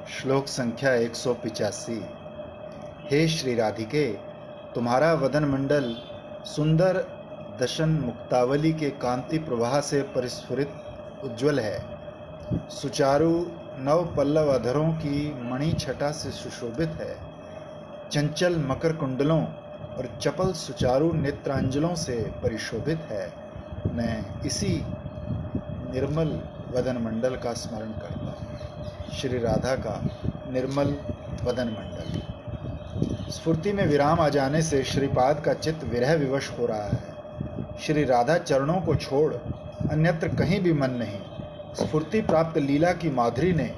श्लोक संख्या 185। हे श्री राधिके, तुम्हारा वदन मंडल सुंदर दशन मुक्तावली के कांति प्रवाह से परिस्फुरित उज्ज्वल है। सुचारू नव पल्लव अधरों की मणि छटा से सुशोभित है। चंचल मकर कुंडलों और चपल सुचारू नेत्रांजलों से परिशोभित है। मैं इसी निर्मल वदन मंडल का स्मरण करता हूँ। श्री राधा का निर्मल वदन मंडल। स्फूर्ति में विराम आ जाने से श्रीपाद का चित्त विरह विवश हो रहा है। श्री राधा चरणों को छोड़ अन्यत्र कहीं भी मन नहीं। स्फूर्ति प्राप्त लीला की माधुरी ने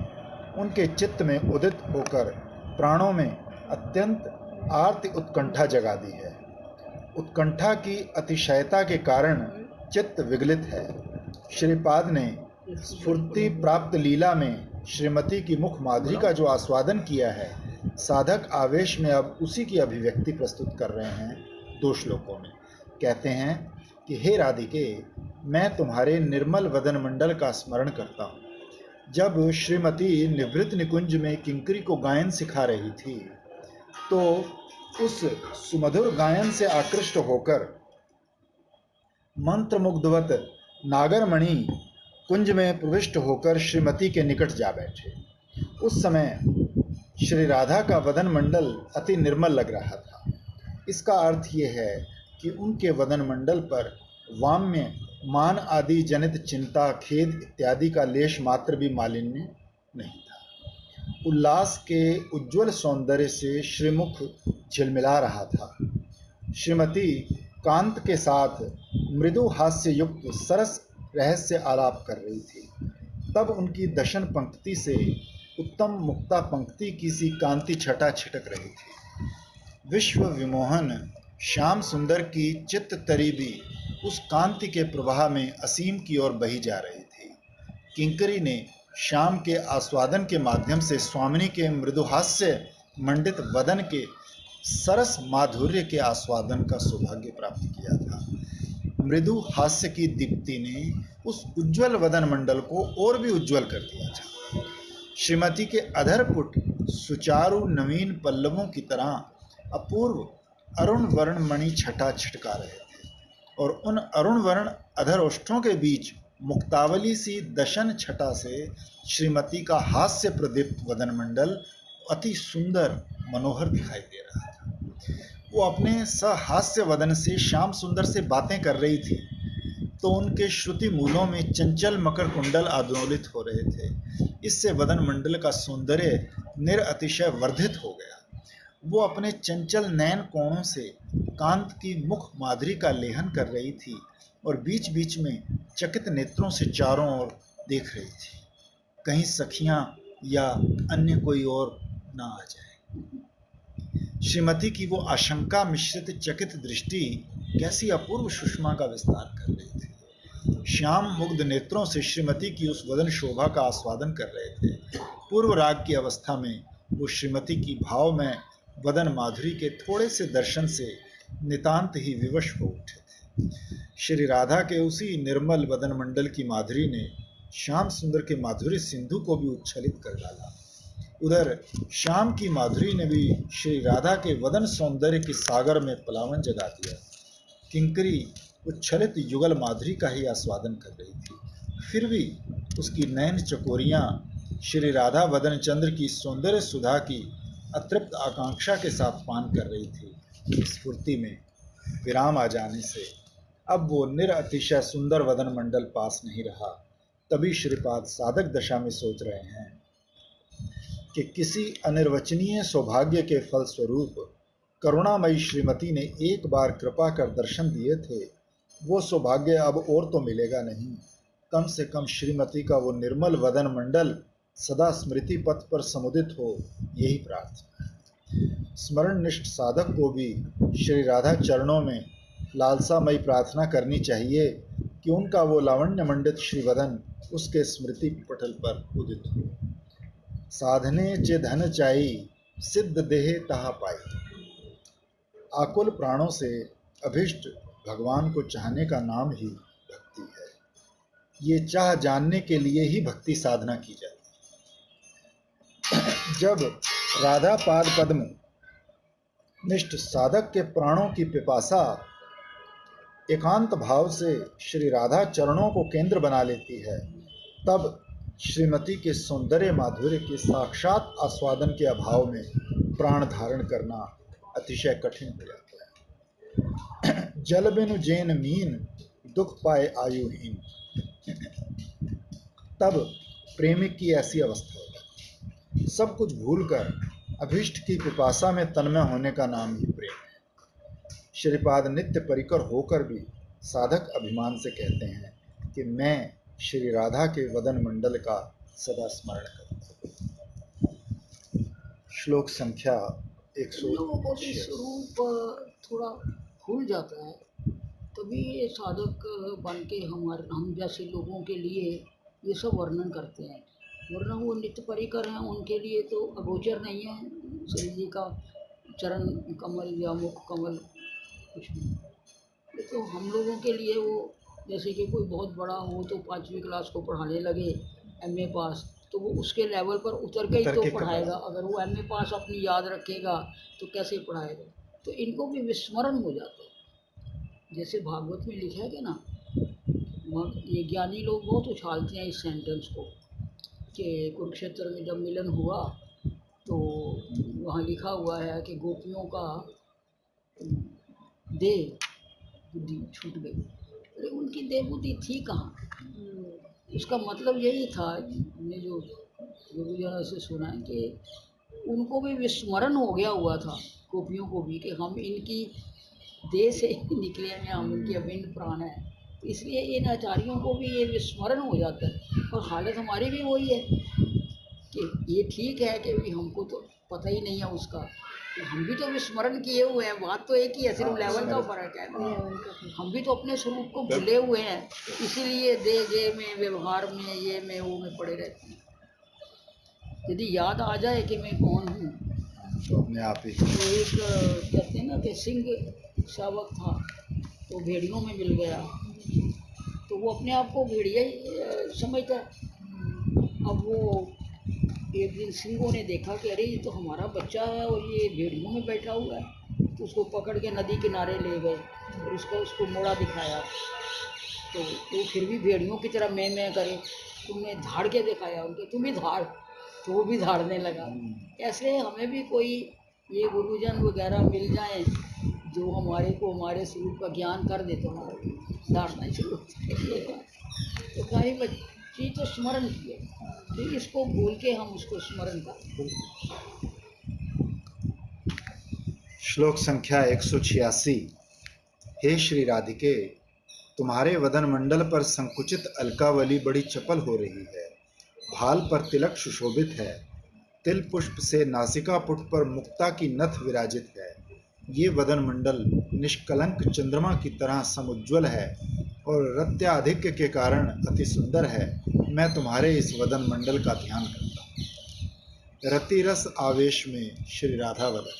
उनके चित्त में उदित होकर प्राणों में अत्यंत आर्ति उत्कंठा जगा दी है। उत्कंठा की अतिशयता के कारण चित्त विगलित है। श्रीपाद ने स्फूर्ति प्राप्त लीला में श्रीमती की मुख माधुरी का जो आस्वादन किया है, साधक आवेश में अब उसी की अभिव्यक्ति प्रस्तुत कर रहे हैं 2 श्लोकों में। कहते हैं कि हे राधिके, मैं तुम्हारे निर्मल वदन मंडल का स्मरण करता हूँ। जब श्रीमती निवृत्त निकुंज में किंकरी को गायन सिखा रही थी, तो उस सुमधुर गायन से आकृष्ट होकर मंत्रमुग्धवत नागरमणि कुंज में प्रविष्ट होकर श्रीमती के निकट जा बैठे। उस समय श्री राधा का वदन मंडल अति निर्मल लग रहा था। इसका अर्थ यह है कि उनके वदन मंडल पर वाम्य मान आदि जनित चिंता, खेद इत्यादि का लेश मात्र भी मालिन्य नहीं था। उल्लास के उज्ज्वल सौंदर्य से श्रीमुख झिलमिला रहा था। श्रीमती कांत के साथ मृदु हास्य युक्त सरस रहस्य आलाप कर रही थी। तब उनकी दशन पंक्ति से उत्तम मुक्ता पंक्ति की सी कांति छटा छिटक रही थी। विश्व विमोहन श्याम सुंदर की चित्त तरी भी उस कांति के प्रवाह में असीम की ओर बही जा रही थी। किंकरी ने श्याम के आस्वादन के माध्यम से स्वामिनी के मृदुहास्य मंडित वदन के सरस माधुर्य के आस्वादन का सौभाग्य प्राप्त किया था। मृदु हास्य की दीप्ति ने उस उज्ज्वल वदन मंडल को और भी उज्ज्वल कर दिया था। श्रीमती के अधरपुट सुचारू नवीन पल्लवों की तरह अपूर्व अरुण वर्ण मणि छटा छिटका रहे थे, और उन अरुण वर्ण अधरोष्ठों के बीच मुक्तावली सी दशन छटा से श्रीमती का हास्य प्रदीप्त वदन मंडल अति सुंदर मनोहर दिखाई दे रहा था। वो अपने सहास्य वदन से श्याम सुंदर से बातें कर रही थी, तो उनके श्रुति मूलों में चंचल मकर कुंडल आंदोलित हो रहे थे। इससे वदन मंडल का सौंदर्य निरअतिशय वर्धित हो गया। वो अपने चंचल नयन कोणों से कांत की मुख माधुरी का लेहन कर रही थी और बीच बीच में चकित नेत्रों से चारों ओर देख रही थी, कहीं सखियां या अन्य कोई और ना आ जाए। श्रीमती की वो आशंका मिश्रित चकित दृष्टि कैसी अपूर्व सुषमा का विस्तार कर रही थी। श्याम मुग्ध नेत्रों से श्रीमती की उस वदन शोभा का आस्वादन कर रहे थे। पूर्व राग की अवस्था में वो श्रीमती की भाव में वदन माधुरी के थोड़े से दर्शन से नितांत ही विवश हो उठे थे। श्री राधा के उसी निर्मल वदन मंडल की माधुरी ने श्याम सुंदर के माधुरी सिंधु को भी उच्छलित कर डाला। उधर श्याम की माधुरी ने भी श्री राधा के वदन सौंदर्य के सागर में पलावन जगा दिया। किंकरी उच्छलित युगल माधुरी का ही आस्वादन कर रही थी, फिर भी उसकी नयन चकोरियां श्री राधा वदन चंद्र की सौंदर्य सुधा की अतृप्त आकांक्षा के साथ पान कर रही थी। स्फूर्ति में विराम आ जाने से अब वो निरअतिशय सुंदर वदन मंडल पास नहीं रहा। तभी श्रीपाद साधक दशा में सोच रहे हैं कि किसी अनिर्वचनीय सौभाग्य के फलस्वरूप करुणामयी श्रीमती ने एक बार कृपा कर दर्शन दिए थे। वो सौभाग्य अब और तो मिलेगा नहीं, कम से कम श्रीमती का वो निर्मल वदन मंडल सदा स्मृति पथ पर समुदित हो, यही प्रार्थना है। स्मरण निष्ठ साधक को भी श्री राधा चरणों में लालसामयी प्रार्थना करनी चाहिए कि उनका वो लावण्य मंडित श्रीवदन उसके स्मृति पटल पर उदित हो। साधने चे धन चाई, सिद्ध देह तहा पाई। आकुल प्राणों से अभिष्ट भगवान को चाहने का नाम ही भक्ति है। ये चाह जानने के लिए ही भक्ति साधना की जाती है। जब राधा पाद पद्म निष्ठ साधक के प्राणों की पिपासा एकांत भाव से श्री राधा चरणों को केंद्र बना लेती है, तब श्रीमती के सौंदर्य माधुर्य के साक्षात आस्वादन के अभाव में प्राण धारण करना अतिशय कठिन हो जाता है। जल बिनु जैन मीन दुख पाए आयुहीन, तब प्रेमिक की ऐसी अवस्था हो जाती है। सब कुछ भूलकर अभीष्ट की पिपासा में तन्मय होने का नाम ही प्रेम है। श्रीपाद नित्य परिकर होकर भी साधक अभिमान से कहते हैं कि मैं श्री राधा के वदन मंडल का सदा स्मरण करता हूँ। श्लोक संख्या लोगों को भी 186। स्वरूप थोड़ा भूल जाता है, तभी ये साधक बन के हम जैसे लोगों के लिए ये सब वर्णन करते हैं, वरना वो नित्य परिकर हैं, उनके लिए तो अगोचर नहीं है श्री जी का चरण कमल या मुख कमल कुछ भी। ये तो हम लोगों के लिए वो, जैसे कि कोई बहुत बड़ा हो तो 5वीं क्लास को पढ़ाने लगे एमए पास, तो वो उसके लेवल पर उतर के ही तो पढ़ाएगा। अगर वो एमए पास अपनी याद रखेगा तो कैसे पढ़ाएगा। तो इनको भी विस्मरण हो जाता है। जैसे भागवत में लिखा है कि ना, ये ज्ञानी लोग बहुत उछालते हैं इस सेंटेंस को कि कुरुक्षेत्र में जब मिलन हुआ तो वहाँ लिखा हुआ है कि गोपियों का देह बुद्धि छूट गई। अरे उनकी देह बुद्धि थी कहाँ? उसका मतलब यही था, हमने जो गुरुजनों से सुना है कि उनको भी विस्मरण हो गया हुआ था, गोपियों को भी, कि हम इनकी देह से निकले हैं, हम इनके अभिन्न प्राण हैं। तो इसलिए इन आचार्यों को भी ये विस्मरण हो जाता है। और हालत हमारी भी वही है कि ये ठीक है कि भी हमको तो पता ही नहीं है उसका, तो हम भी तो विस्मरण किए हुए हैं। बात तो एक ही है, सिर्फ लेवल का फर्क है। हम भी तो अपने स्वरूप को भूले हुए हैं, इसीलिए देह में, व्यवहार में, ये में, वो में पड़े रहते हैं। यदि याद आ जाए कि मैं कौन हूँ तो अपने आप ही। तो एक कहते हैं ना कि सिंह शावक था तो भेड़ियों में मिल गया, तो वो अपने आप को भेड़िया ही समझता है। अब वो एक दिन सिंहों ने देखा कि अरे ये तो हमारा बच्चा है और ये भेड़ियों में बैठा हुआ है, तो उसको पकड़ के नदी किनारे ले गए और उसको मोड़ा दिखाया। तो वो फिर भी भेड़ियों की तरह मैं करे, तुमने धाड़ के दिखाया उनके, तुम ही धाड़, तो वो भी धाड़ने लगा। ऐसे हमें भी कोई ये गुरुजन वगैरह मिल जाए जो हमारे को हमारे स्वरूप का ज्ञान कर दे, तो हमारा धाड़ना शुरू तो कहीं चीज़ तो स्मरण किए, तो इसको भूल के हम उसको स्मरण करते। श्लोक संख्या 186। हे श्री राधिके, तुम्हारे वदन मंडल पर संकुचित अलकावली बड़ी चपल हो रही है। भाल पर तिलक सुशोभित है, तिल पुष्प से नासिका पुट पर मुक्ता की नथ विराजित है। ये वदन मंडल निष्कलंक चंद्रमा की तरह समुज्वल है और रत्याधिक्य के कारण अति सुंदर है। मैं तुम्हारे इस वदन मंडल का ध्यान करता हूँ। रतिरस आवेश में श्री राधा वदन।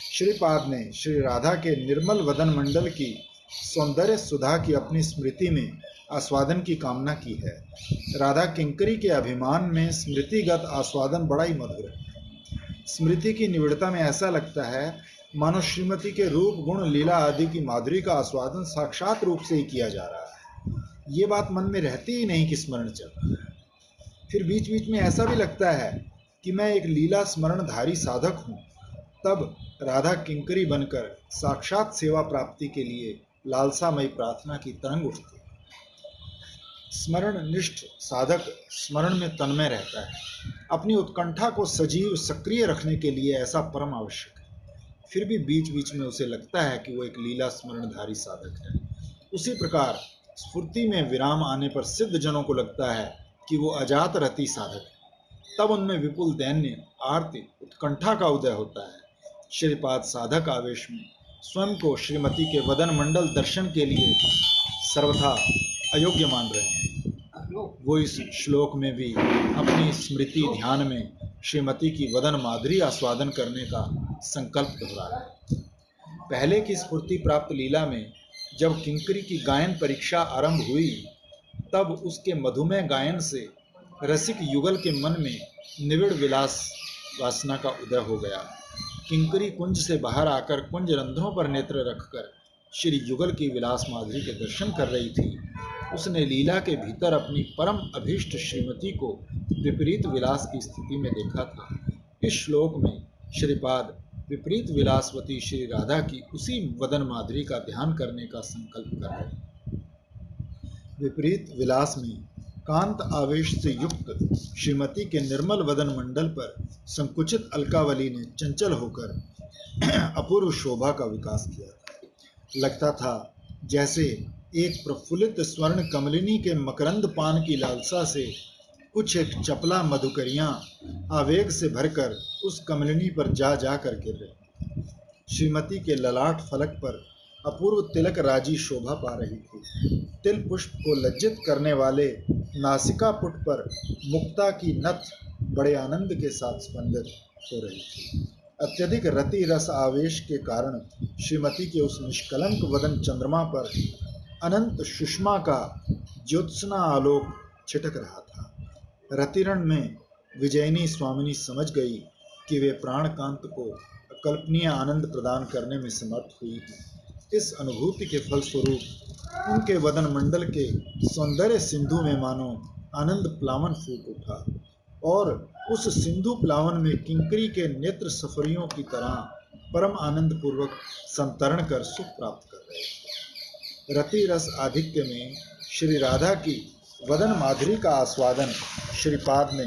श्रीपाद ने श्री राधा के निर्मल वदन मंडल की सौंदर्य सुधा की अपनी स्मृति में आस्वादन की कामना की है। राधा किंकरी के अभिमान में स्मृतिगत आस्वादन बड़ा ही मधुर है। स्मृति की निविड़ता में ऐसा लगता है मानो श्रीमती के रूप गुण लीला आदि की माधुरी का आस्वादन साक्षात रूप से ही किया जा रहा है। ये बात मन में रहती ही नहीं कि स्मरण चल रहा है। फिर बीच बीच में ऐसा भी लगता है कि मैं एक लीला स्मरणधारी साधक हूँ। तब राधा किंकरी बनकर साक्षात सेवा प्राप्ति के लिए लालसामयी प्रार्थना की तरंग उठती है। स्मरण निष्ठ साधक स्मरण में तन्मय रहता है। अपनी उत्कंठा को सजीव सक्रिय रखने के लिए ऐसा परम आवश्यक है। फिर भी बीच बीच में उसे लगता है कि वो एक लीला स्मरणधारी साधक है। उसी प्रकार स्फूर्ति में विराम आने पर सिद्ध जनों को लगता है कि वो अजात रति साधक है। तब उनमें विपुल दैन्य आरती उत्कंठा का उदय होता है। श्रीपाद साधक आवेश में स्वयं को श्रीमती के वदन मंडल दर्शन के लिए सर्वथा अयोग्य मान रहे हैं। वो इस श्लोक में भी अपनी स्मृति ध्यान में श्रीमती की वदन माधुरी आस्वादन करने का संकल्प दोहरा है। पहले की स्फूर्ति प्राप्त लीला में जब किंकरी की गायन परीक्षा आरंभ हुई, तब उसके मधुमेह गायन से रसिक युगल के मन में निविड़ विलास वासना का उदय हो गया। किंकरी कुंज से बाहर आकर कुंज रंध्रों पर नेत्र रखकर श्री युगल की विलास माधुरी के दर्शन कर रही थी। उसने लीला के भीतर अपनी परम अभीष्ट श्रीमती को विपरीत विलास की स्थिति में देखा था। इस श्लोक में श्रीपाद विपरीत विलासवती श्री राधा की उसी वदन माधुरी का ध्यान करने का संकल्प कर रहे हैं। विपरीत विलास में कांत आवेश से युक्त श्रीमती के निर्मल वदन मंडल पर संकुचित अलकावली ने चंचल होकर अपूर्व शोभा का विकास किया था। लगता था जैसे एक प्रफुल्लित स्वर्ण कमलिनी के मकरंद पान की लालसा से कुछ एक चपला मधुकरियां आवेग से भरकर उस कमलिनी पर जा कर गिर रही। श्रीमती के ललाट फलक पर अपूर्व तिलक राजी शोभा पा रही थी। तिल पुष्प को लज्जित करने वाले नासिका पुट पर मुक्ता की नथ बड़े आनंद के साथ स्पंदित हो रही थी। अत्यधिक रति रस आवेश के कारण श्रीमती के उस निष्कलंक वदन चंद्रमा पर अनंत सुषमा का ज्योत्सना आलोक छिटक रहा था। रतिरण में विजयिनी स्वामिनी समझ गई कि वे प्राणकांत को अकल्पनीय आनंद प्रदान करने में समर्थ हुई हैं। इस अनुभूति के फलस्वरूप उनके वदन मंडल के सौंदर्य सिंधु में मानो आनंद प्लावन फूट उठा और उस सिंधु प्लावन में किंकरी के नेत्र सफरियों की तरह परम आनंद पूर्वक संतरण कर सुख प्राप्त कर रहे थे। रति रस आधिक्य में श्री राधा की वदन माधुरी का आस्वादन श्रीपाद ने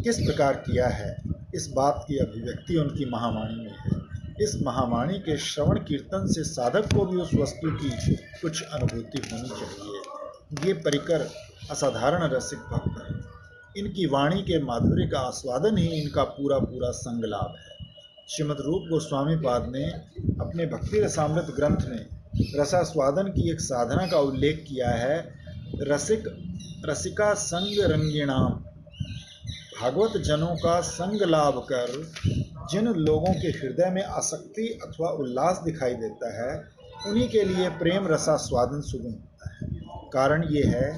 किस प्रकार किया है, इस बात की अभिव्यक्ति उनकी महावाणी में है। इस महावाणी के श्रवण कीर्तन से साधक को भी उस वस्तु की कुछ अनुभूति होनी चाहिए। ये परिकर असाधारण रसिक भक्त हैं। इनकी वाणी के माधुर्य का आस्वादन ही इनका पूरा पूरा संग लाभ है। श्रीमद् रूप गोस्वामी पाद ने अपने भक्ति रसामृत ग्रंथ में रसास्वादन की एक साधना का उल्लेख किया है। रसिका संग रंगिणाम, भागवत जनों का संग लाभ कर जिन लोगों के हृदय में आसक्ति अथवा उल्लास दिखाई देता है, उन्हीं के लिए प्रेम रसास्वादन सुगम होता है। कारण ये है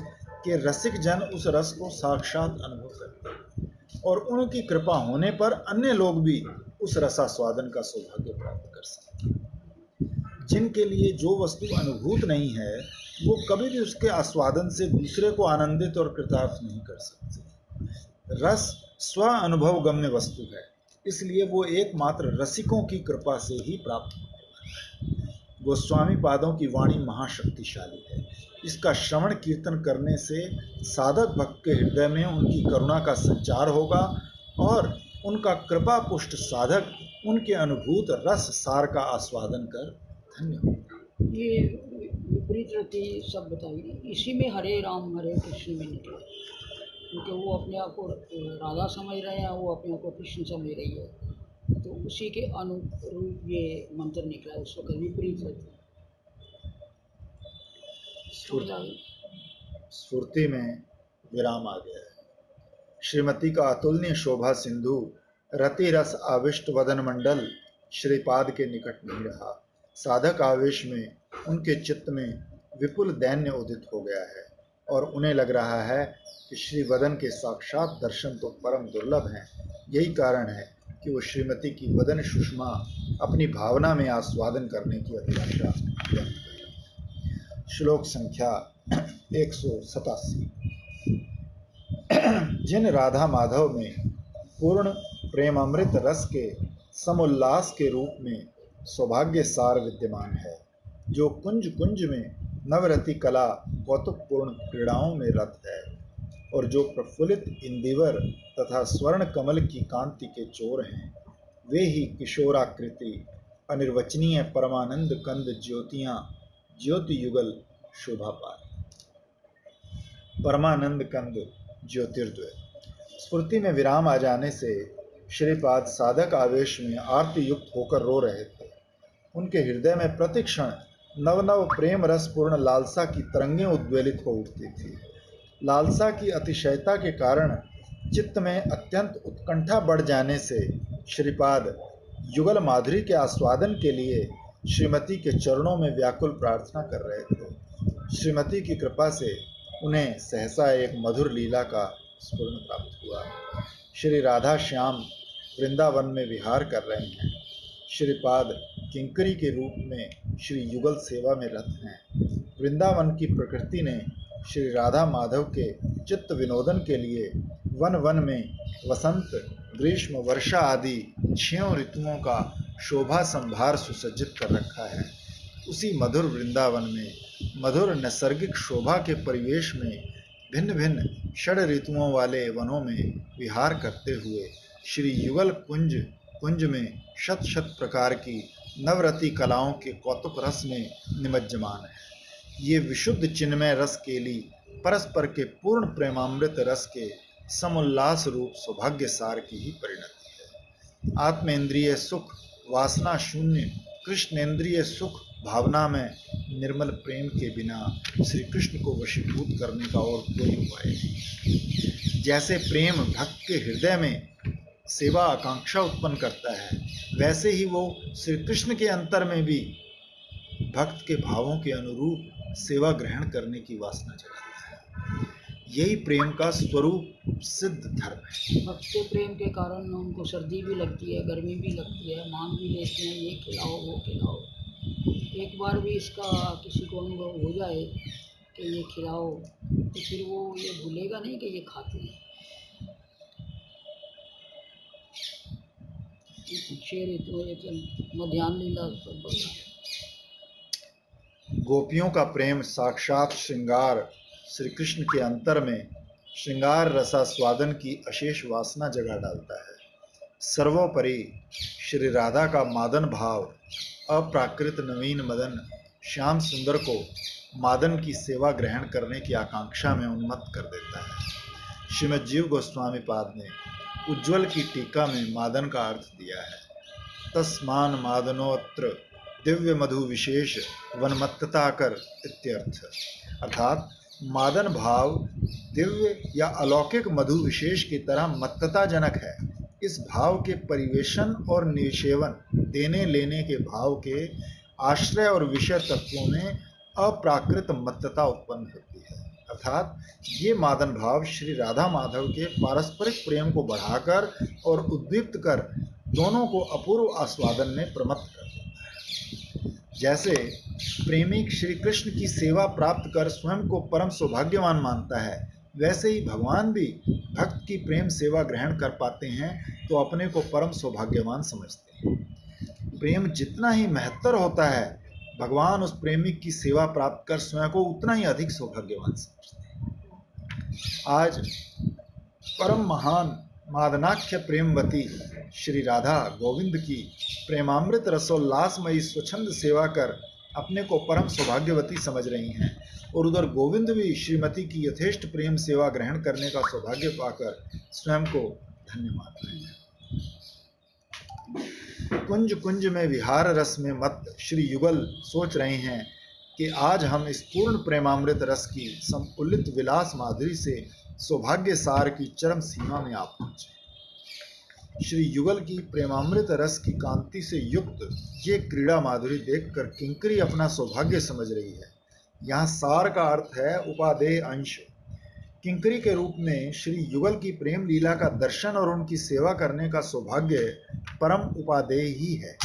कि रसिक जन उस रस को साक्षात अनुभव करते हैं और उनकी कृपा होने पर अन्य लोग भी उस रसास्वादन का सौभाग्य प्राप्त कर सकते हैं। जिनके लिए जो वस्तु अनुभूत नहीं है, वो कभी भी उसके आस्वादन से दूसरे को आनंदित और कृतार्थ नहीं कर सकते। रस स्व अनुभव गम्य वस्तु है, इसलिए वो एकमात्र रसिकों की कृपा से ही प्राप्त होता है। गोस्वामी पादों की वाणी महाशक्तिशाली है। इसका श्रवण कीर्तन करने से साधक भक्त के हृदय में उनकी करुणा का संचार होगा और उनका कृपा पुष्ट साधक उनके अनुभूत रस सार का आस्वादन कर धन्य होगा। ये विपरीत रति सब बताइए, इसी में हरे राम हरे कृष्ण में निकला, क्योंकि वो अपने आप को राधा समझ रहे हैं, वो अपने आप को कृष्ण समझ रही है, तो उसी के अनुरूप ये मंत्र निकला उस वक्त विपरीत रति। स्फूर्ति में विराम आ गया है। श्रीमती का अतुलनीय शोभा सिंधु रति रस आविष्ट वदन मंडल श्रीपाद के निकट नहीं रहा। साधक आवेश में उनके चित्त में विपुल दैन्य उदित हो गया है और उन्हें लग रहा है कि श्री वदन के साक्षात दर्शन तो परम दुर्लभ हैं। यही कारण है कि वो श्रीमती की वदन सुषमा अपनी भावना में आस्वादन करने की अभिलाषा व्यक्त करें। श्लोक संख्या 187। जिन राधा माधव में पूर्ण प्रेमामृत रस के समुल्लास के रूप में सौभाग्य सार विद्यमान है, जो कुंज कुंज में नवरति कला कौतुकपूर्ण क्रीड़ाओं में रत है और जो प्रफुल्लित इंदिवर तथा स्वर्ण कमल की कांति के चोर हैं, वे ही किशोराकृति अनिर्वचनीय परमानंद कंद ज्योतियां ज्योति युगल शोभा पाए। परमानंद कंद ज्योतिर्द्वय। स्फूर्ति में विराम आ जाने से श्रीपाद साधक आवेश में आरती युक्त होकर रो रहे थे। उनके हृदय में प्रतिक्षण नव नव प्रेम रस पूर्ण लालसा की तरंगें उद्वेलित हो उठती थी। लालसा की अतिशयता के कारण चित्त में अत्यंत उत्कंठा बढ़ जाने से श्रीपाद युगल माधुरी के आस्वादन के लिए श्रीमती के चरणों में व्याकुल प्रार्थना कर रहे थे। श्रीमती की कृपा से उन्हें सहसा एक मधुर लीला का स्फुरण प्राप्त हुआ। श्री राधा श्याम वृंदावन में विहार कर रहे हैं। श्रीपाद किंकरी के रूप में श्री युगल सेवा में रत हैं। वृंदावन की प्रकृति ने श्री राधा माधव के चित्त विनोदन के लिए वन वन में वसंत, ग्रीष्म, वर्षा आदि 6 ऋतुओं का शोभा संभार सुसज्जित कर रखा है। उसी मधुर वृंदावन में मधुर नैसर्गिक शोभा के परिवेश में भिन्न भिन्न षड ऋतुओं वाले वनों में विहार करते हुए श्री युगल कुंज में शत शत प्रकार की नवरति कलाओं के कौतुक रस में निमज्जमान है। ये विशुद्ध चिन्मय रस केली परस्पर के पूर्ण प्रेमामृत रस के समुल्लास रूप सौभाग्य सार की ही परिणति है। आत्मेंद्रिय सुख वासना शून्य कृष्णेंद्रिय सुख भावना में निर्मल प्रेम के बिना श्री कृष्ण को वशीभूत करने का और कोई उपाय नहीं। जैसे प्रेम भक्त के हृदय में सेवा आकांक्षा उत्पन्न करता है, वैसे ही वो श्री कृष्ण के अंतर में भी भक्त के भावों के अनुरूप सेवा ग्रहण करने की वासना जगाता है। यही प्रेम का स्वरूप सिद्ध धर्म है। भक्त के प्रेम के कारण उनको सर्दी भी लगती है, गर्मी भी लगती है, मांग भी लेते हैं ये खिलाओ वो खिलाओ। एक बार भी इसका किसी को अनुभव हो जाए कि ये खिलाओ, तो फिर वो ये भूलेगा नहीं कि ये खाते हैं। 6 ऋतु मध्यान्ह लीला सब बोला। गोपियों का प्रेम साक्षात श्रृंगार श्री कृष्ण के अंतर में श्रृंगार रसास्वादन की अशेष वासना जगा डालता है। सर्वोपरि श्री राधा का मादन भाव अप्राकृत नवीन मदन श्याम सुंदर को मादन की सेवा ग्रहण करने की आकांक्षा में उन्मत्त कर देता है। श्रीमद् जीव गोस्वामी पाद ने उज्ज्वल की टीका में मादन का अर्थ दिया है। तस्मान मादनोत्र दिव्य मधु विशेष वनमत्तता कर इत्यर्थ। अर्थात मादन भाव दिव्य या अलौकिक मधु विशेष की तरह मत्तताजनक है। इस भाव के परिवेशन और निषेवन देने लेने के भाव के आश्रय और विषय तत्वों में अप्राकृत मत्तता उत्पन्न होती है। अर्थात ये मादन भाव श्री राधा माधव के पारस्परिक प्रेम को बढ़ाकर और उद्दीप्त कर दोनों को अपूर्व आस्वादन में प्रमत्त कर देता है। जैसे प्रेमी श्री कृष्ण की सेवा प्राप्त कर स्वयं को परम सौभाग्यवान मानता है, वैसे ही भगवान भी भक्त की प्रेम सेवा ग्रहण कर पाते हैं तो अपने को परम सौभाग्यवान समझते हैं। प्रेम जितना ही महत्तर होता है, भगवान उस प्रेमी की सेवा प्राप्त कर स्वयं को उतना ही अधिक सौभाग्यवान समझते हैं। आज परम महान मादनाख्य प्रेमवती श्री राधा गोविंद की प्रेमामृत रसोल्लासमयी स्वच्छंद सेवा कर अपने को परम सौभाग्यवती समझ रही हैं, और उधर गोविंद भी श्रीमती की यथेष्ट प्रेम सेवा ग्रहण करने का सौभाग्य पाकर स्वयं को धन्य मान रहे हैं। कुंज कुंज में विहार रस में मत श्री युगल सोच रहे हैं कि आज हम इस पूर्ण प्रेमामृत रस की समुल्लित विलास माधुरी से सौभाग्य सार की चरम सीमा में आ पहुंचे। श्री युगल की प्रेमामृत रस की कांति से युक्त ये क्रीड़ा माधुरी देखकर किंकरी अपना सौभाग्य समझ रही है। यहाँ सार का अर्थ है उपादेय अंश। किंकरी के रूप में श्री युगल की प्रेम लीला का दर्शन और उनकी सेवा करने का सौभाग्य परम उपादेय ही है।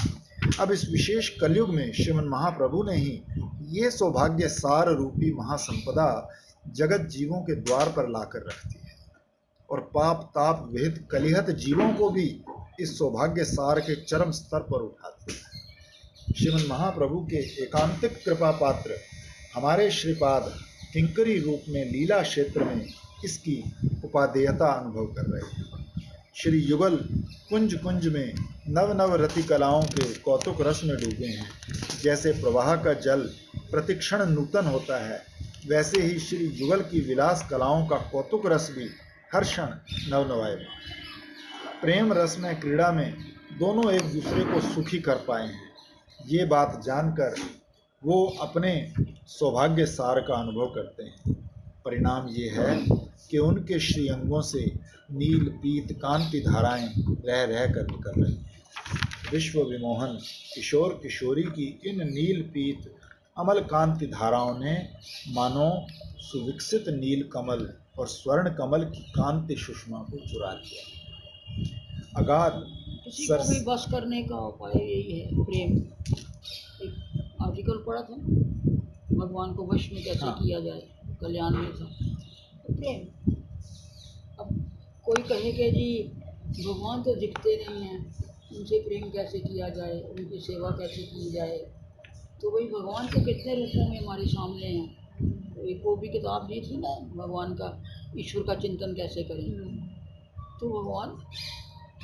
अब इस विशेष कलयुग में श्रीमन महाप्रभु ने ही ये सौभाग्य सार रूपी महासंपदा जगत जीवों के द्वार पर लाकर रखती है, और पाप ताप विहित कलिहत जीवों को भी इस सौभाग्य सार के चरम स्तर पर उठाती है। श्रीमन महाप्रभु के एकांतिक कृपा पात्र हमारे श्रीपाद किंकरी रूप में लीला क्षेत्र में इसकी उपादेयता अनुभव कर रहे हैं। श्री युगल कुंज कुंज में नव नव रति कलाओं के कौतुक रस में डूबे हैं। जैसे प्रवाह का जल प्रतिक्षण नूतन होता है, वैसे ही श्री युगल की विलास कलाओं का कौतुक रस भी हर क्षण नवनवाएगा। प्रेम रस में क्रीड़ा में दोनों एक दूसरे को सुखी कर पाए हैं। ये बात जानकर वो अपने सौभाग्य सार का अनुभव करते हैं। परिणाम ये है कि उनके श्रीअंगों से नील पीत कांति धाराएं रह रह कर निकल रही हैं। विश्व विमोहन किशोर किशोरी की इन नील पीत अमल कांति धाराओं ने मानो सुविकसित नील कमल और स्वर्ण कमल की कांति सुषमा को चुरा लिया। अगाध किसी सर को भी बस करने का उपाय यही है, प्रेम। एक आर्टिकल पढ़ा था, भगवान को वश में कैसे हाँ किया जाए, कल्याण में था। तो प्रेम। अब कोई कहे कि जी भगवान तो दिखते नहीं हैं, उनसे प्रेम कैसे किया जाए, उनकी सेवा कैसे की जाए। तो भाई भगवान तो कितने रूपों में हमारे सामने हैं। एक वो भी किताब दी थी ना, भगवान का, ईश्वर का चिंतन कैसे करें। तो भगवान,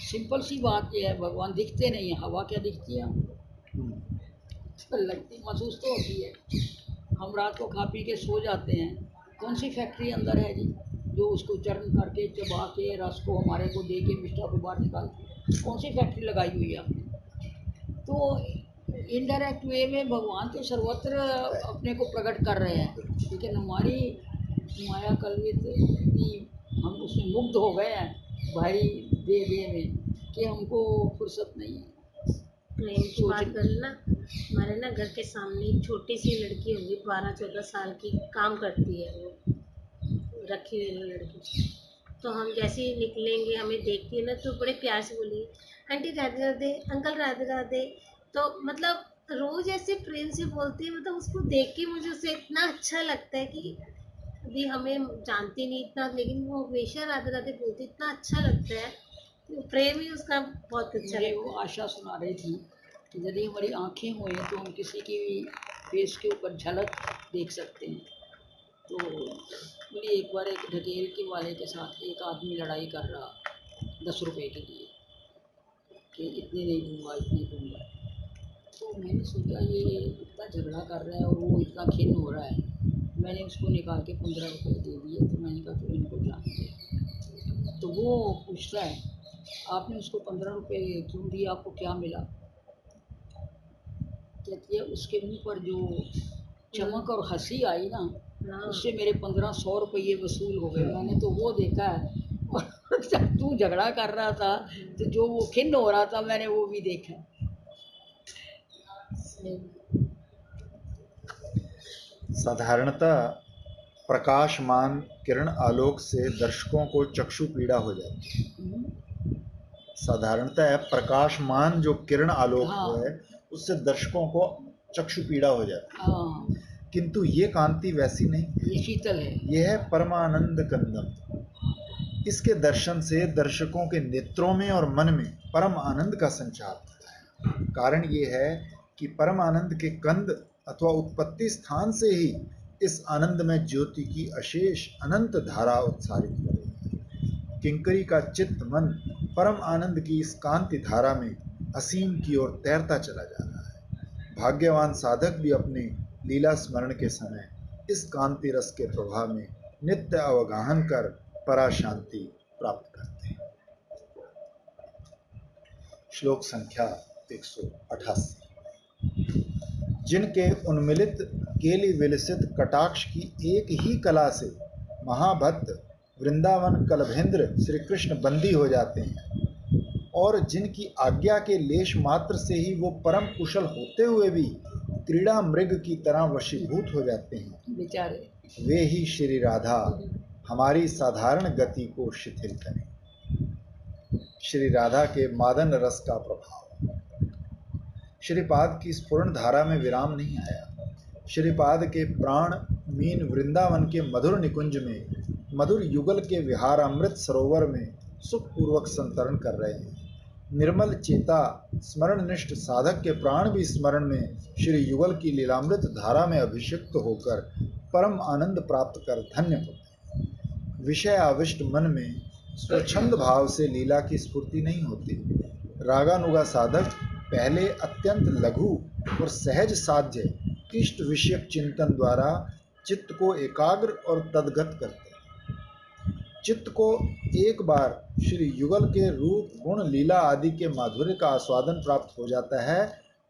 सिंपल सी बात ये है, भगवान दिखते नहीं है, हवा क्या दिखती है हमको? तो लगती, महसूस तो होती है। हम रात को खा पी के सो जाते हैं, कौन सी फैक्ट्री अंदर है जी जो उसको चर्न करके चबा के रस को हमारे को दे के मिष्ठा को बाहर निकालती है? कौन सी फैक्ट्री लगाई हुई है आपने? तो इनडायरेक्ट वे में भगवान तो सर्वत्र अपने को प्रकट कर रहे हैं, लेकिन हमारी माया कल्पित इतनी, हम उसमें मुग्ध हो गए हैं भाई दे दे में, कि हमको फुर्सत नहीं है। प्रेम की बात करें ना, हमारे ना घर के सामने एक छोटी सी लड़की होगी, 12-14 साल की, काम करती है वो, रखी हुई लड़की। तो हम जैसे ही निकलेंगे, हमें देखती है ना तो बड़े प्यार से बोलेंगे, आंटी राधे राधे, अंकल राधे राधे। तो मतलब रोज ऐसे प्रेम से बोलती है, मतलब उसको देख के मुझे उसे इतना अच्छा लगता है कि अभी हमें जानती नहीं इतना, लेकिन वो हमेशा राधे राधे बोलती, इतना अच्छा लगता है। तो प्रेम ही उसका बहुत अच्छा मुझे लगता वो है। आशा सुना रही थी कि यदि हमारी आंखें हुए तो हम किसी की भी फेस के ऊपर झलक देख सकते हैं। तो बोली, एक बार एक ढकेल के वाले के साथ एक आदमी लड़ाई कर रहा 10 रुपए के लिए, कि इतने नहीं दूंगा, इतने दूंगा। तो मैंने सोचा ये इतना झगड़ा कर रहा है और वो इतना खिन्न हो रहा है। मैंने उसको निकाल के 15 रुपए दे दिए। तो मैंने कहा तो इनको जाने दे। तो वो पूछता है, आपने उसको 15 रुपए क्यों दिए, आपको क्या मिला? कहती है, उसके मुंह पर जो चमक और हंसी आई ना, हाँ, उससे मेरे 1500 रुपये वसूल हो गए। मैंने तो वो देखा है। और जब तू झगड़ा कर रहा था तो जो वो खिन्न हो रहा था, मैंने वो भी देखा। सही। साधारणतः प्रकाशमान किरण आलोक से दर्शकों को चक्षु पीड़ा हो जाती है। साधारणतः प्रकाशमान जो किरण आलोक हाँ है उससे दर्शकों को चक्षु पीड़ा हो जाती है, हाँ, किंतु ये कांति वैसी नहीं है। ये शीतल है। यह है परमानंद कंदम। इसके दर्शन से दर्शकों के नेत्रों में और मन में परम आनंद का संचार होता है। कारण ये है कि परम आनंद के कंद अथवा उत्पत्ति स्थान से ही इस आनंद में ज्योति की अशेष अनंत धारा उत्सारित हो रही है। किंकरी का चित्त मन परम आनंद की इस कांति धारा में असीम की ओर तैरता चला जा रहा है। भाग्यवान साधक भी अपने लीला स्मरण के समय इस कांति रस के प्रभाव में नित्य अवगाहन कर परा शांति प्राप्त करते हैं। श्लोक संख्या 188। जिनके उन्मिलित केली विलसित कटाक्ष की एक ही कला से महाभक्त वृंदावन कलभेंद्र श्री कृष्ण बंदी हो जाते हैं, और जिनकी आज्ञा के लेश मात्र से ही वो परम कुशल होते हुए भी क्रीड़ा मृग की तरह वशीभूत हो जाते हैं, बेचारे। वे ही श्री राधा हमारी साधारण गति को शिथिल करें। श्री राधा के मादन रस का प्रभाव। श्रीपाद की स्फुरण धारा में विराम नहीं आया। श्रीपाद के प्राण मीन वृंदावन के मधुर निकुंज में मधुर युगल के विहार अमृत सरोवर में सुखपूर्वक संतरण कर रहे हैं। निर्मल चेता स्मरण निष्ठ साधक के प्राण भी स्मरण में श्री युगल की लीलामृत धारा में अभिषिक्त होकर परम आनंद प्राप्त कर धन्य होते हैं। विषय आविष्ट मन में स्वच्छंद भाव से लीला की स्फूर्ति नहीं होती। रागानुगा साधक पहले अत्यंत लघु और सहज साध्य इष्ट विषयक चिंतन द्वारा चित्त को एकाग्र और तद्गत करते हैं। चित्त को एक बार श्री युगल के रूप गुण लीला आदि के माधुर्य का आस्वादन प्राप्त हो जाता है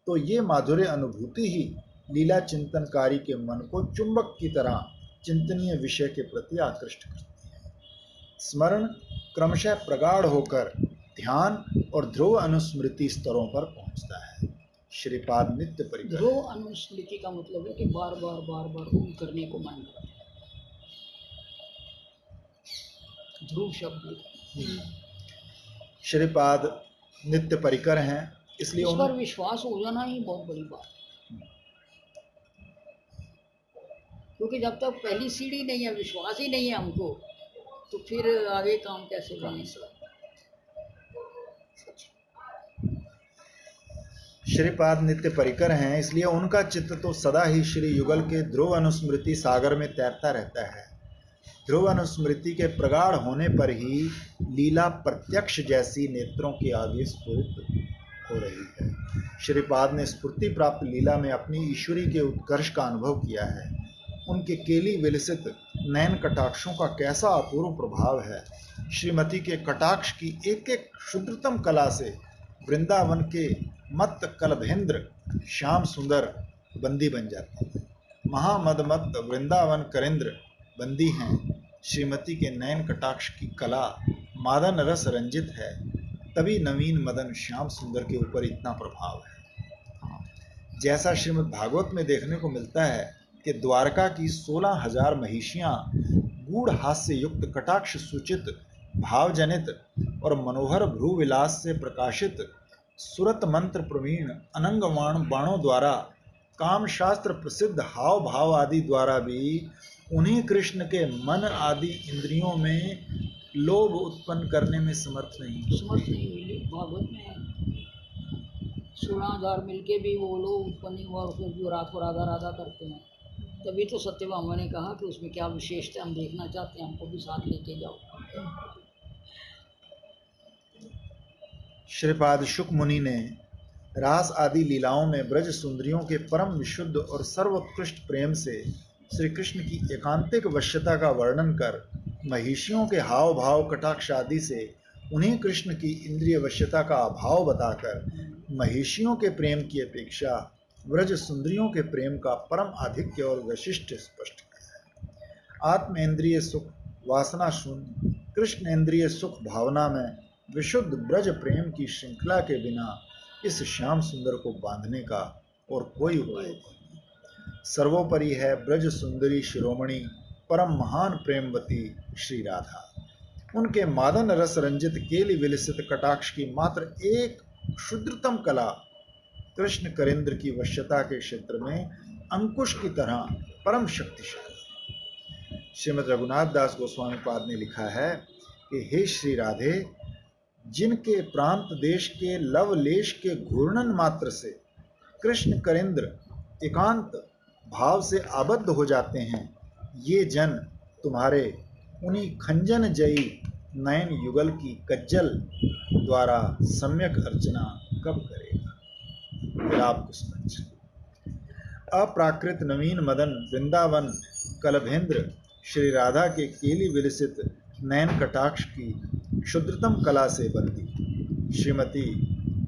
तो ये माधुर्य अनुभूति ही लीला चिंतनकारी के मन को चुंबक की तरह चिंतनीय विषय के प्रति आकृष्ट करती है। स्मरण क्रमशः प्रगाढ़ होकर ध्यान और ध्रुव अनुस्मृति स्तरों पर पहुंचता है। श्रीपाद नित्य परिकर। ध्रुव अनुस्मृति का मतलब है कि बार बार बार बार ओम करने को मन करता है। ध्रुव शब्द। श्रीपाद नित्य परिकर हैं, इसलिए इस पर उन विश्वास हो जाना ही बहुत बड़ी बात है, क्योंकि जब तक पहली सीढ़ी नहीं है, विश्वास ही नहीं है हमको, तो फिर आगे काम कैसे बनेगा। श्रीपाद नित्य परिकर हैं, इसलिए उनका चित्त तो सदा ही श्री युगल के ध्रुव अनुस्मृति सागर में तैरता रहता है। ध्रुव अनुस्मृति के प्रगाढ़ होने पर ही लीला प्रत्यक्ष जैसी नेत्रों के आगे स्फुरित हो रही है। श्रीपाद ने स्फूर्ति प्राप्त लीला में अपनी ईश्वरी के उत्कर्ष का अनुभव किया है। उनके केली विलसित नयन कटाक्षों का कैसा अपूर्व प्रभाव है। श्रीमती के कटाक्ष की एक एक क्षुद्रतम कला से वृंदावन के मत्त कलभेंद्र श्याम सुंदर बंदी बन जाते हैं। महामदमत्त वृंदावन करेंद्र बंदी हैं। श्रीमती के नयन कटाक्ष की कला मादन रस रंजित है, तभी नवीन मदन श्याम सुंदर के ऊपर इतना प्रभाव है। जैसा श्रीमद् भागवत में देखने को मिलता है कि द्वारका की 16,000 महिषियां गूढ़ हास्य युक्त कटाक्ष सूचित भावजनित और मनोहर भ्रू विलास से प्रकाशित सुरत मंत्र प्रवीण अनंगवाण बाणों द्वारा काम शास्त्र प्रसिद्ध हाव भाव आदि द्वारा भी उन्हीं कृष्ण के मन आदि इंद्रियों में लोभ उत्पन्न करने में समर्थ नहीं हुई। भागवत में 16,000 मिलके भी वो लोग उत्पन्न हुआ, उसमें जो रात को राधा राधा करते हैं। तभी तो सत्यभामा ने कहा कि उसमें क्या विशेषता हम देखना चाहते हैं, हमको भी साथ लेके जाओ। श्रीपाद शुक मुनि ने रास आदि लीलाओं में ब्रज सुंदरियों के परम विशुद्ध और सर्वोत्कृष्ट प्रेम से श्री कृष्ण की एकांतिक वश्यता का वर्णन कर महिषियों के हाव भाव कटाक्ष आदि से उन्हीं कृष्ण की इंद्रिय वश्यता का अभाव बताकर महिषियों के प्रेम की अपेक्षा ब्रज सुंदरियों के प्रेम का परम आधिक्य और वैशिष्ट स्पष्ट है। आत्म इंद्रिय सुख वासना शून्य कृष्ण इंद्रिय सुख भावना में विशुद्ध ब्रज प्रेम की श्रृंखला के बिना इस श्याम सुंदर को बांधने का और कोई उपाय नहीं। सर्वोपरि है ब्रज सुंदरी शिरोमणि परम महान प्रेमवती श्री राधा। उनके मादन रस रंजित केली विलसित कटाक्ष की मात्र एक क्षुद्रतम कला कृष्ण करेंद्र की वश्यता के क्षेत्र में अंकुश की तरह परम शक्तिशाली। श्रीमद रघुनाथ दास गोस्वामी पाद ने लिखा है कि हे श्री राधे, जिनके प्रांत देश के लवलेश के घूर्णन मात्र से कृष्ण करेंद्र एकांत भाव से आबद्ध हो जाते हैं, ये जन तुम्हारे उन्हीं खंजन जयी नयन युगल की कज्जल द्वारा सम्यक अर्चना कब करेगा। विलाप कुसुमंच। अप्राकृत नवीन मदन वृंदावन कलभेंद्र श्री राधा के केली विलसित नयन कटाक्ष की क्षुद्रतम कला से बंदी श्रीमती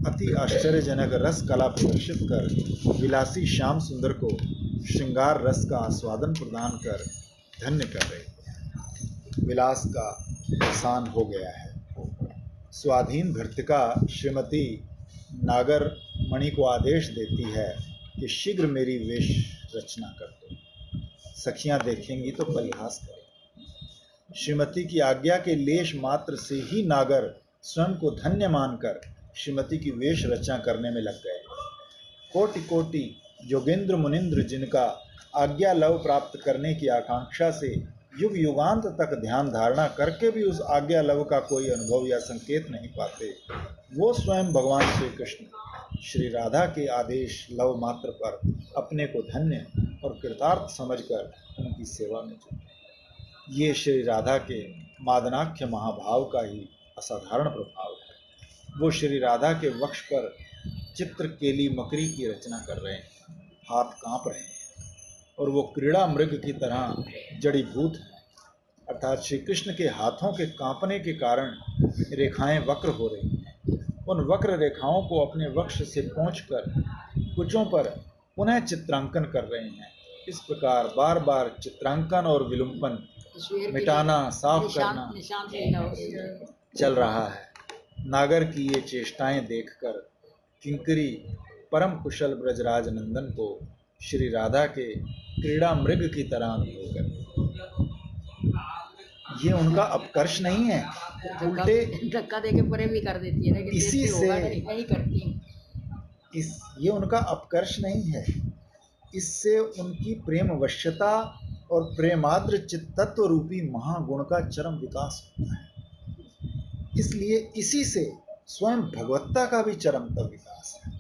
अति आश्चर्यजनक रस कला प्रदर्शित कर विलासी श्याम सुंदर को श्रृंगार रस का आस्वादन प्रदान कर धन्य कर रहे हैं। विलास का अवसान हो गया है। स्वाधीन भृतिका श्रीमती नागर मणि को आदेश देती है कि शीघ्र मेरी वेश रचना कर दो, सखियां देखेंगी तो परिहास करें। श्रीमती की आज्ञा के लेश मात्र से ही नागर स्वयं को धन्य मानकर श्रीमती की वेश रचना करने में लग गए। कोटि कोटि योगेंद्र मुनिंद्र जिनका आज्ञा लव प्राप्त करने की आकांक्षा से युग युगांत तक ध्यान धारणा करके भी उस आज्ञा लव का कोई अनुभव या संकेत नहीं पाते, वो स्वयं भगवान श्री कृष्ण श्री राधा के आदेश लव मात्र पर अपने को धन्य और कृतार्थ समझकर उनकी सेवा में जुटे। ये श्री राधा के मादनाख्य महाभाव का ही असाधारण प्रभाव है। वो श्री राधा के वक्ष पर चित्र केली मकरी की रचना कर रहे हैं, हाथ कांप रहे हैं और वो क्रीड़ा मृग की तरह जड़ीभूत है, अर्थात श्री कृष्ण के हाथों के कांपने के कारण रेखाएं वक्र हो रही हैं। उन वक्र रेखाओं को अपने वक्ष से पोंछकर कुचों पर पुनः चित्रांकन कर रहे हैं। इस प्रकार बार बार चित्रांकन और विलुम्पन, मिटाना, साफ करना चल रहा है। नागर की ये चेष्टाएं देखकर किंकरी परम कुशल ब्रजराज नंदन को श्री राधा के क्रीड़ा मृग की तरह अनुभव कर, ये उनका अपकर्ष नहीं है, धक्का दे के परे भी कर देती है ना कि इसी देखते होगा से- नहीं, मैं ही करती हूँ। ये उनका अपकर्ष नहीं है, इससे उनकी प्रेम वश्यता और प्रेमाद्र चित्तत्व रूपी महागुण का चरम विकास होता है। इसलिए इसी से स्वयं भगवत्ता का भी चरमतम विकास है।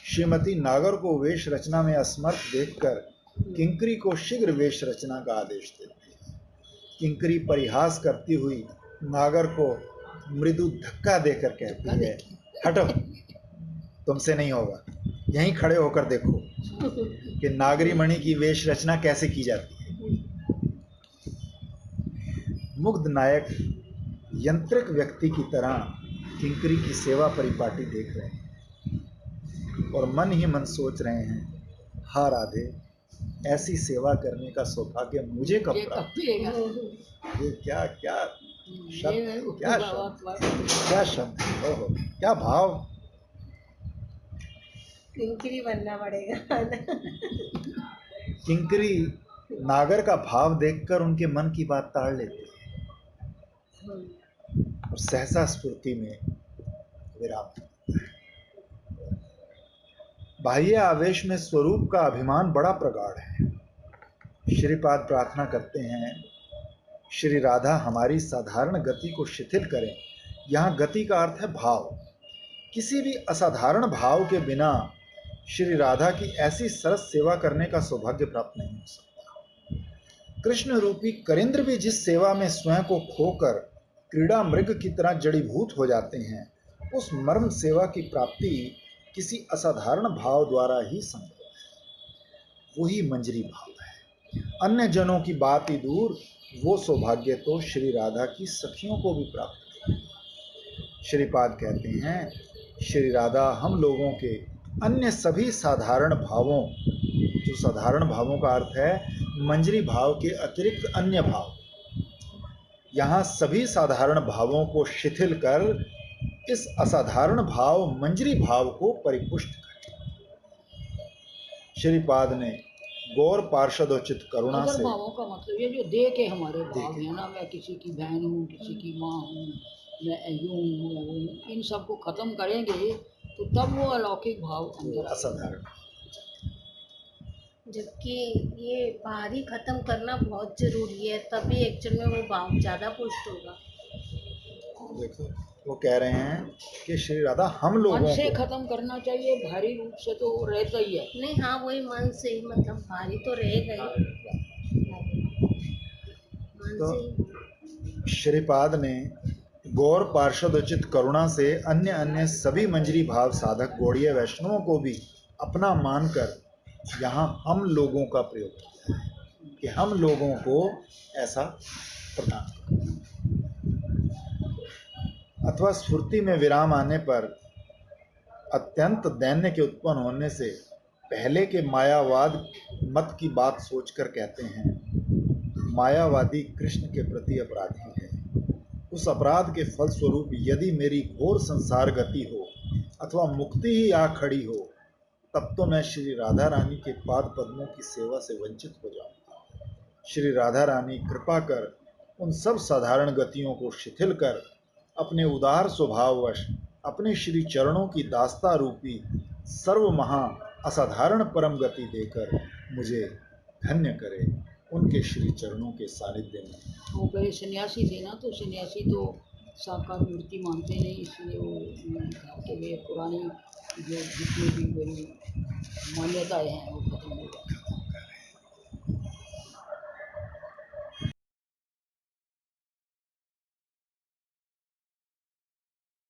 श्रीमती नागर को वेश रचना में असमर्थ देखकर किंकरी को शीघ्र वेश रचना का आदेश देती है। किंकरी परिहास करती हुई नागर को मृदु धक्का देकर कहती है, हटो, तुमसे नहीं होगा, यहीं खड़े होकर देखो कि नागरी मणि की वेश रचना कैसे की जाती है। मुग्ध नायक यंत्रिक व्यक्ति की तरह किंकरी की सेवा परिपाटी देख रहे हैं और मन ही मन सोच रहे हैं, हा राधे, ऐसी सेवा करने का सौभाग्य मुझे कब ये कब प्राप्त। मिलेगा? ये क्या क्या शब्द, ये क्या शब्द, क्या शब्द, ओहो, क्या भाव। किंकरी बनना पड़ेगा। किंकरी नागर का भाव देखकर उनके मन की बात ताड़ लेती है और सहसा स्फूर्ति में विराम। बाह्य आवेश में स्वरूप का अभिमान बड़ा प्रगाढ़ है। श्रीपाद प्रार्थना करते हैं, श्री राधा हमारी साधारण गति को शिथिल करें। यहाँ गति का अर्थ है भाव। किसी भी असाधारण भाव के बिना श्री राधा की ऐसी सरस सेवा करने का सौभाग्य प्राप्त नहीं हो सकता। कृष्ण रूपी करेंद्र भी जिस सेवा में स्वयं को खोकर क्रीड़ा मृग की तरह जड़ीभूत हो जाते हैं, उस मर्म सेवा की प्राप्ति किसी असाधारण भाव द्वारा ही संभव है। वही मंजरी भाव है। अन्य जनों की बात ही दूर, वो सौभाग्य तो श्री राधा की सखियों को भी प्राप्त है। श्रीपाद कहते हैं, श्री राधा हम लोगों के अन्य सभी साधारण भावों, जो साधारण भावों का अर्थ है मंजरी भाव के अतिरिक्त अन्य भाव, यहाँ सभी साधारण भावों को शिथिल कर इस असाधारण भाव मंजरी भाव को परिपुष्ट करें। श्रीपाद ने गौर पार्षदोचित करुणा अगर से, भावों का मतलब ये जो दे के हमारे भाव है ना, मैं किसी की बहन हूँ, किसी की माँ हूँ, मैं यूं हूँ, मैं वो हूँ, इन सबको खत्म करेंगे तो तब वो अलौकिक भाव अंदर आएगा। असाधारण, जबकि ये बाहरी खत्म करना बहुत जरूरी है, तभी एक्चुअल में वो भाव ज्यादा पुष्ट होगा। देखो वो कह रहे हैं कि श्री राधा हम मन लोगों से को, खत्म करना चाहिए, भारी रूप से तो रहता ही है। नहीं, हाँ, वही मन से ही, मतलब भारी तो रहेगा ही, मन तो से ही। श्रीपाद ने गौर पार्षदोचित करुणा से अन्य अन्य सभी मंजरी भाव साधक गौड़ीय वैष्णवों को भी अपना मानकर यहाँ हम लोगों का प्रयोग किया है कि हम लोगों को ऐसा प्रदान करें। अथवा स्फूर्ति में विराम आने पर अत्यंत दैन्य के उत्पन्न होने से पहले के मायावाद मत की बात सोचकर कहते हैं, मायावादी कृष्ण के प्रति अपराधी है। उस अपराध के फलस्वरूप यदि मेरी घोर संसार गति हो अथवा मुक्ति ही आ खड़ी हो, तब तो मैं श्री राधा रानी के पाद पद्मों की सेवा से वंचित हो जाऊंगा। श्री राधा रानी कृपा कर उन सब साधारण गतियों को शिथिल कर अपने उदार स्वभाववश अपने श्री चरणों की दास्ता रूपी सर्व महा असाधारण परम गति देकर मुझे धन्य करे उनके श्री चरणों के सानिध्य में। वो कहे सन्यासी थे ना, तो सन्यासी तो साकार मूर्ति मानते नहीं, इसलिए वो उन्होंने कहा कि वे पुरानी जो जितनी भी बड़ी मान्यताएं हैं वो